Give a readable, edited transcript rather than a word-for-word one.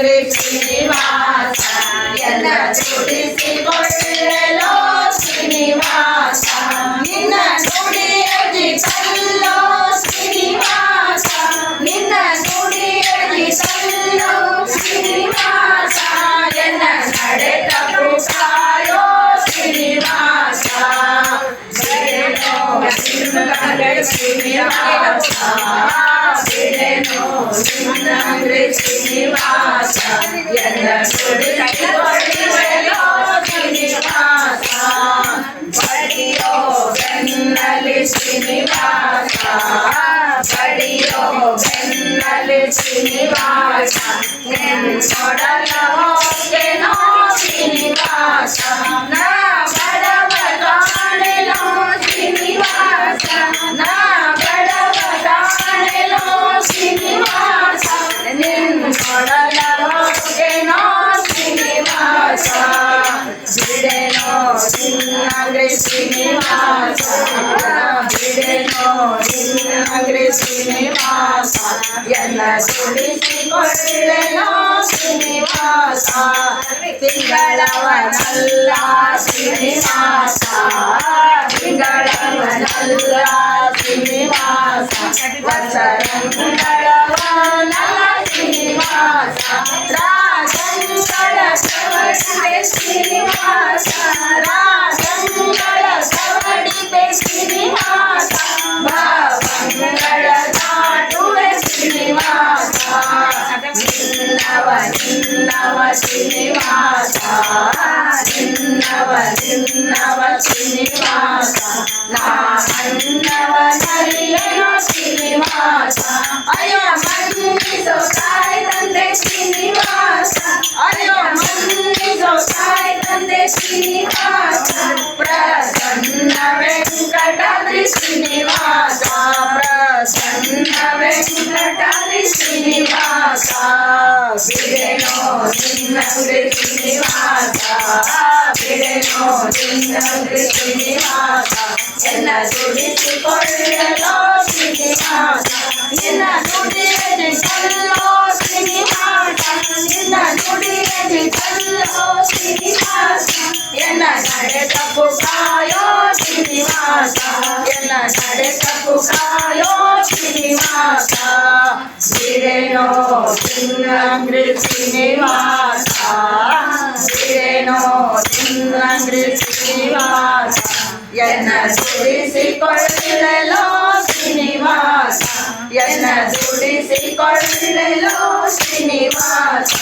ಅಂಗ್ರಿ ಶ್ರೀನಿವಾಸ ಎನ್ನ ಜೋಡಿಸಿಕೊಳ್ಳಲೋ ಶ್ರೀನಿವಾಸ ನಿನ್ನ ನುಡಿಯಲ್ಲಿ ಕಲ್ಲೋ ಶ್ರೀನಿವಾಸ ನಿನ್ನ ನುಡಿಯಲ್ಲಿ ಕಲ್ಲೋ ಶ್ರೀನಿವಾಸ ಎನ್ನ ನಡೆದ ಕಾಯೋ ಶ್ರೀನಿವಾಸ ಬಿಡೆನೋ ನಿನ್ನಂಗ್ರಿ ಶ್ರೀನಿವಾಸ ಬಿಡೆನೋ ನಿನ್ನಂಗ್ರಿ ಶ್ರೀನಿವಾಸ ಎನ್ನ ನುಡಿಸಿಕೊಳ್ಳಲೋ ಶ್ರೀನಿವಾಸ ಬಡಿಯೋ ಬೆನ್ನಲಿ ಶ್ರೀನಿವಾಸ ಬಡಿಯೋ ಬೆನ್ನಲಿ ಶ್ರೀನಿವಾಸ ನಿನ್ನೊಡಲ ಹೋಗೆನೋ ಶ್ರೀನಿವಾಸ ನಾ ಬಡವ ಕಾಣೆನೋ ಶ್ರೀನಿವಾಸ ನಾ ಬಡವ ಕಾಣೆನೋ ಶ್ರೀನಿವಾಸ ನಿನ್ನೊಡಲ ಹೋಗೆನೋ ಶ್ರೀನಿವಾಸ ಬಿಡೆನೋ ನಿನ್ನಂಗ್ರಿ ಶ್ರೀನಿವಾಸ ಬಿಡೆನೋ ನಿನ್ನಂಗ್ರಿ ಶ್ರೀನಿವಾಸ ಎನ್ನ ದುಡಿಸಿಕೊಳ್ಳೆನೋ ಶ್ರೀನಿವಾಸ ತಿಂಗಳವನಲ್ಲ ಶ್ರೀನಿವಾಸ ತಿಂಗಳವನಲ್ಲ ಶ್ರೀನಿವಾಸ ವಸರಂಗಳವನಲ್ಲ ಶ್ರೀನಿವಾಸ ರಾಜಂಗಳ ಸವಡಿದೆ ಶ್ರೀನಿವಾಸ ರಾಜಂಗಳ ಸವಡಿದೆ ಶ್ರೀನಿವಾಸ ಭಾವಂಗಳ ದಾಟುವೆ ಶ್ರೀನಿವಾಸ ನಿನ್ನವ ನಿನ್ನವ ಶ್ರೀನಿವಾಸ ನಿನ್ನವ ನಿನ್ನವ ಶ್ರೀನಿವಾಸ ನಾ ಅನ್ನವ ನರಿಯೋ ಶ್ರೀನಿವಾಸ ಅಯ್ಯೋ ಮನ್ನಿಸೋ ತಾಯಿ ತಂದೆ ಶ್ರೀನಿವಾಸ ಅಯ್ಯೋ ಮನ್ನಿಸೋ ತಾಯಿ ತಂದೆ ಶ್ರೀನಿವಾಸ ಪ್ರಸನ್ನ ವೆಂಕಟಾದ್ರಿ ಶ್ರೀನಿವಾಸ ಪ್ರಸನ್ನ ವೆಂಕಟಾದ್ರಿ ಶ್ರೀನಿವಾಸ ಬಿಡೆನೋ ನಿನ್ನಂಗ್ರಿ ಶ್ರೀನಿವಾಸ ಬಿಡೆನೋ ನಿನ್ನಂಗ್ರಿ ಶ್ರೀನಿವಾಸ ಎನ್ನ ದುಡಿಸಿಕೊಳ್ಳಲೋ ಶ್ರೀನಿವಾಸ ನಿನ್ನ ನುಡಿಯಲ್ಲಿ ಕಲ್ಲೋ ಶ್ರೀನಿವಾಸ ನಿನ್ನ ನುಡಿಯಲ್ಲಿ ಕಲ್ಲೋ ಶ್ರೀನಿವಾಸ ಎನ್ನ ನಡೆ ತಪ್ಪು ಕಾಯೋ ಶ್ರೀನಿವಾಸ ಎನ್ನ ನಡೆ ತಪ್ಪು ಕಾಯೋ ಶ್ರೀನಿವಾಸ ಬಿಡೆನೋ ನಿನ್ನಂಗ್ರಿ ಶ್ರೀನಿವಾಸ ಬಿಡೆನೋ ನಿನ್ನಂಗ್ರಿ ಶ್ರೀನಿವಾಸ ಎನ್ನ ದುಡಿಸಿಕೊಳ್ಳಲೋ ಶ್ರೀನಿವಾಸ ಎನ್ನ ದುಡಿಸಿಕೊಳ್ಳಲೋ ಶ್ರೀನಿವಾಸ